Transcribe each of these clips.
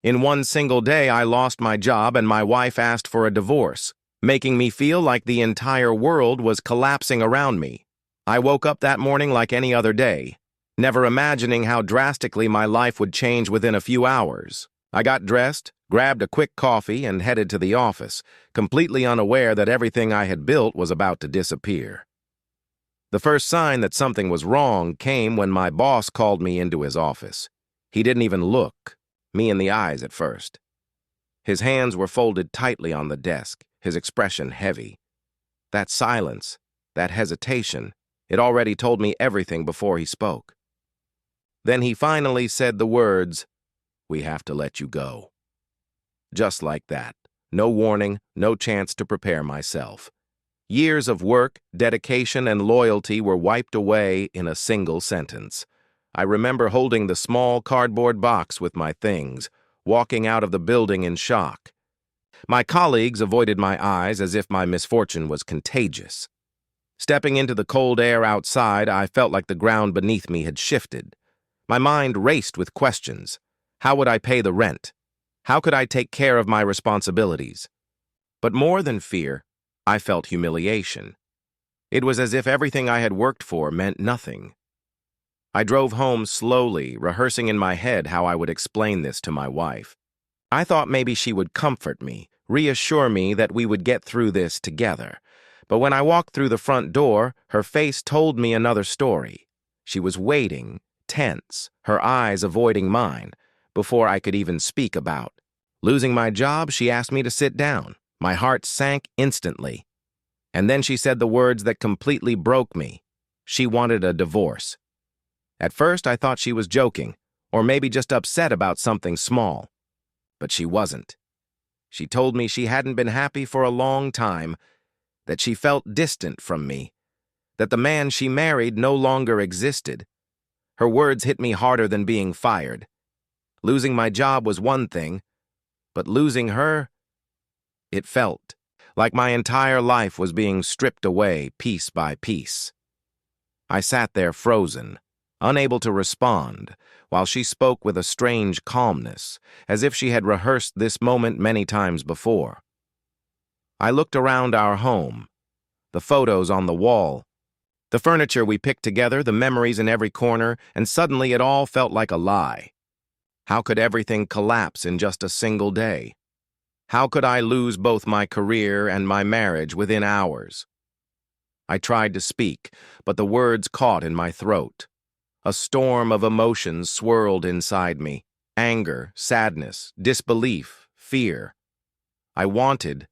In one single day, I lost my job and my wife asked for a divorce, making me feel like the entire world was collapsing around me. I woke up that morning like any other day, never imagining how drastically my life would change within a few hours. I got dressed, grabbed a quick coffee, and headed to the office, completely unaware that everything I had built was about to disappear. The first sign that something was wrong came when my boss called me into his office. He didn't even look me in the eyes at first. His hands were folded tightly on the desk, his expression heavy. That silence, that hesitation, it already told me everything before he spoke. Then he finally said the words, "We have to let you go." Just like that. No warning, no chance to prepare myself. Years of work, dedication, and loyalty were wiped away in a single sentence. I remember holding the small cardboard box with my things, walking out of the building in shock. My colleagues avoided my eyes as if my misfortune was contagious. Stepping into the cold air outside, I felt like the ground beneath me had shifted. My mind raced with questions. How would I pay the rent? How could I take care of my responsibilities? But more than fear, I felt humiliation. It was as if everything I had worked for meant nothing. I drove home slowly, rehearsing in my head how I would explain this to my wife. I thought maybe she would comfort me, reassure me that we would get through this together. But when I walked through the front door, her face told me another story. She was waiting, tense, her eyes avoiding mine, before I could even speak about losing my job. She asked me to sit down. My heart sank instantly. And then she said the words that completely broke me. She wanted a divorce. At first, I thought she was joking, or maybe just upset about something small. But she wasn't. She told me she hadn't been happy for a long time, that she felt distant from me, that the man she married no longer existed. Her words hit me harder than being fired. Losing my job was one thing, but losing her, it felt like my entire life was being stripped away piece by piece. I sat there frozen, unable to respond, while she spoke with a strange calmness, as if she had rehearsed this moment many times before. I looked around our home, the photos on the wall, the furniture we picked together, the memories in every corner, and suddenly it all felt like a lie. How could everything collapse in just a single day? How could I lose both my career and my marriage within hours? I tried to speak, but the words caught in my throat. A storm of emotions swirled inside me: anger, sadness, disbelief, fear. I wanted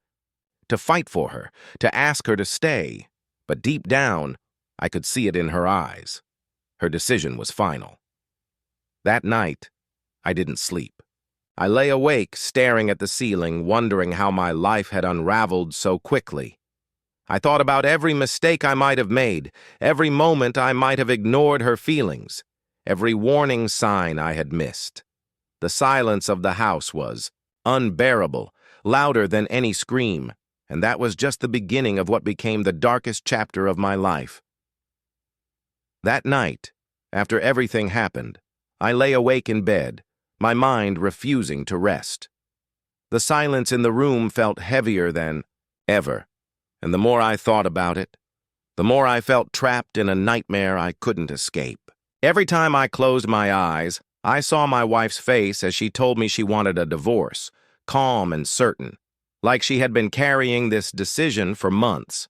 to fight for her, to ask her to stay, but deep down, I could see it in her eyes. Her decision was final. That night, I didn't sleep. I lay awake, staring at the ceiling, wondering how my life had unraveled so quickly. I thought about every mistake I might have made, every moment I might have ignored her feelings, every warning sign I had missed. The silence of the house was unbearable, louder than any scream, and that was just the beginning of what became the darkest chapter of my life. That night, after everything happened, I lay awake in bed, my mind refusing to rest. The silence in the room felt heavier than ever, and the more I thought about it, the more I felt trapped in a nightmare I couldn't escape. Every time I closed my eyes, I saw my wife's face as she told me she wanted a divorce, calm and certain, like she had been carrying this decision for months.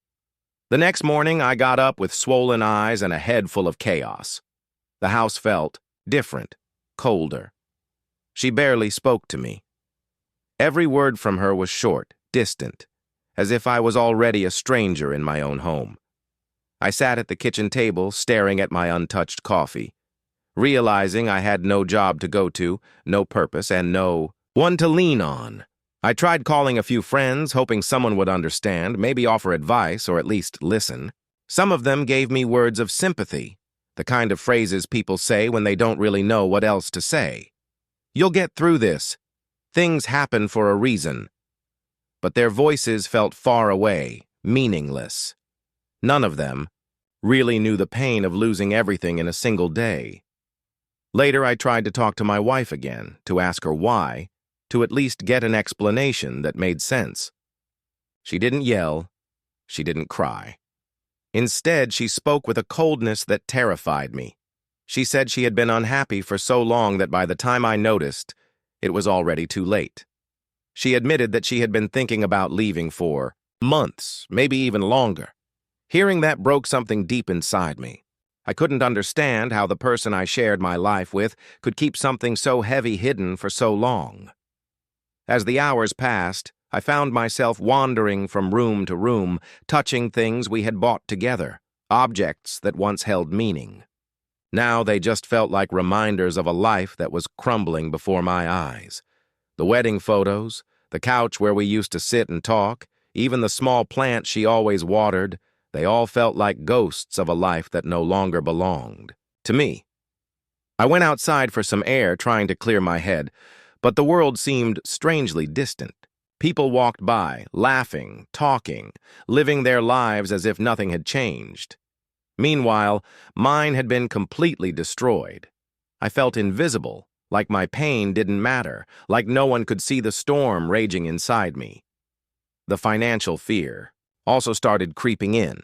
The next morning, I got up with swollen eyes and a head full of chaos. The house felt different, colder. She barely spoke to me. Every word from her was short, distant, as if I was already a stranger in my own home. I sat at the kitchen table, staring at my untouched coffee, realizing I had no job to go to, no purpose, and no one to lean on. I tried calling a few friends, hoping someone would understand, maybe offer advice, or at least listen. Some of them gave me words of sympathy, the kind of phrases people say when they don't really know what else to say. "You'll get through this. Things happen for a reason." But their voices felt far away, meaningless. None of them really knew the pain of losing everything in a single day. Later, I tried to talk to my wife again, to ask her why, to at least get an explanation that made sense. She didn't yell. She didn't cry. Instead, she spoke with a coldness that terrified me. She said she had been unhappy for so long that by the time I noticed, it was already too late. She admitted that she had been thinking about leaving for months, maybe even longer. Hearing that broke something deep inside me. I couldn't understand how the person I shared my life with could keep something so heavy hidden for so long. As the hours passed, I found myself wandering from room to room, touching things we had bought together, objects that once held meaning. Now they just felt like reminders of a life that was crumbling before my eyes. The wedding photos, the couch where we used to sit and talk, even the small plant she always watered, they all felt like ghosts of a life that no longer belonged to me. I went outside for some air, trying to clear my head, but the world seemed strangely distant. People walked by, laughing, talking, living their lives as if nothing had changed. Meanwhile, mine had been completely destroyed. I felt invisible, like my pain didn't matter, like no one could see the storm raging inside me. The financial fear also started creeping in.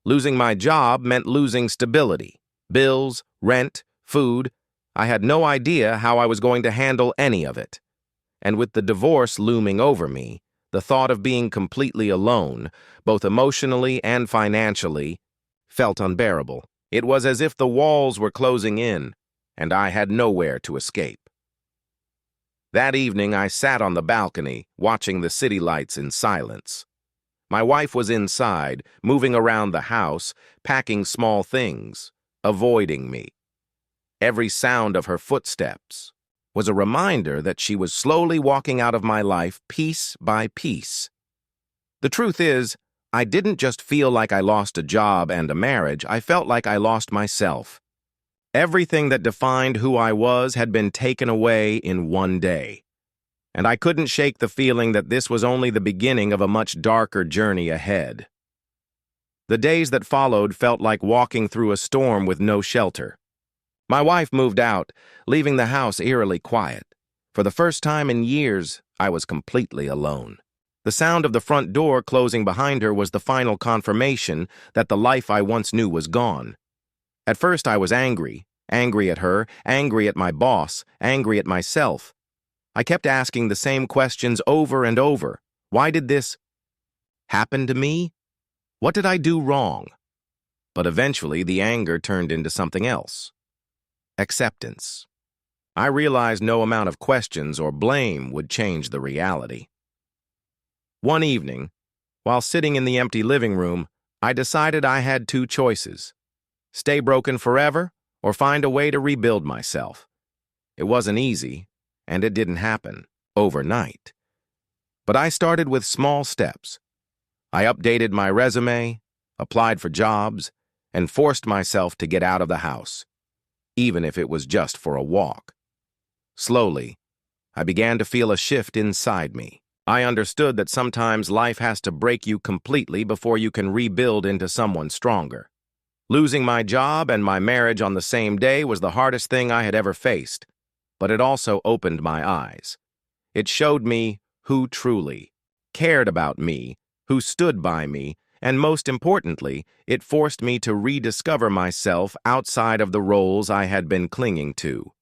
Losing my job meant losing stability. Bills, rent, food. I had no idea how I was going to handle any of it. And with the divorce looming over me, the thought of being completely alone, both emotionally and financially, felt unbearable. It was as if the walls were closing in, and I had nowhere to escape. That evening, I sat on the balcony, watching the city lights in silence. My wife was inside, moving around the house, packing small things, avoiding me. Every sound of her footsteps was a reminder that she was slowly walking out of my life piece by piece. The truth is, I didn't just feel like I lost a job and a marriage, I felt like I lost myself. Everything that defined who I was had been taken away in one day. And I couldn't shake the feeling that this was only the beginning of a much darker journey ahead. The days that followed felt like walking through a storm with no shelter. My wife moved out, leaving the house eerily quiet. For the first time in years, I was completely alone. The sound of the front door closing behind her was the final confirmation that the life I once knew was gone. At first I was angry at her, angry at my boss, angry at myself. I kept asking the same questions over and over. Why did this happen to me? What did I do wrong? But eventually the anger turned into something else. Acceptance. I realized no amount of questions or blame would change the reality. One evening, while sitting in the empty living room, I decided I had two choices: stay broken forever or find a way to rebuild myself. It wasn't easy, and it didn't happen overnight. But I started with small steps. I updated my resume, applied for jobs, and forced myself to get out of the house, even if it was just for a walk. Slowly, I began to feel a shift inside me. I understood that sometimes life has to break you completely before you can rebuild into someone stronger. Losing my job and my marriage on the same day was the hardest thing I had ever faced, but it also opened my eyes. It showed me who truly cared about me, who stood by me, and most importantly, it forced me to rediscover myself outside of the roles I had been clinging to.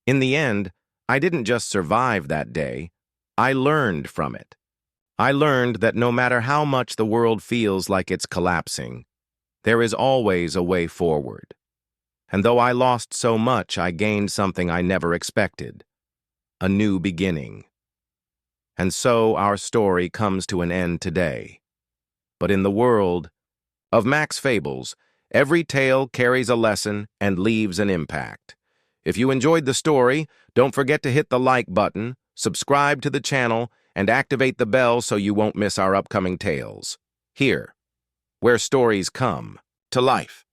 In the end, I didn't just survive that day, I learned from it. I learned that no matter how much the world feels like it's collapsing, there is always a way forward. And though I lost so much, I gained something I never expected: a new beginning. And so our story comes to an end today. But in the world of Max Fables, every tale carries a lesson and leaves an impact. If you enjoyed the story, don't forget to hit the like button, subscribe to the channel, and activate the bell so you won't miss our upcoming tales. Here, where stories come to life.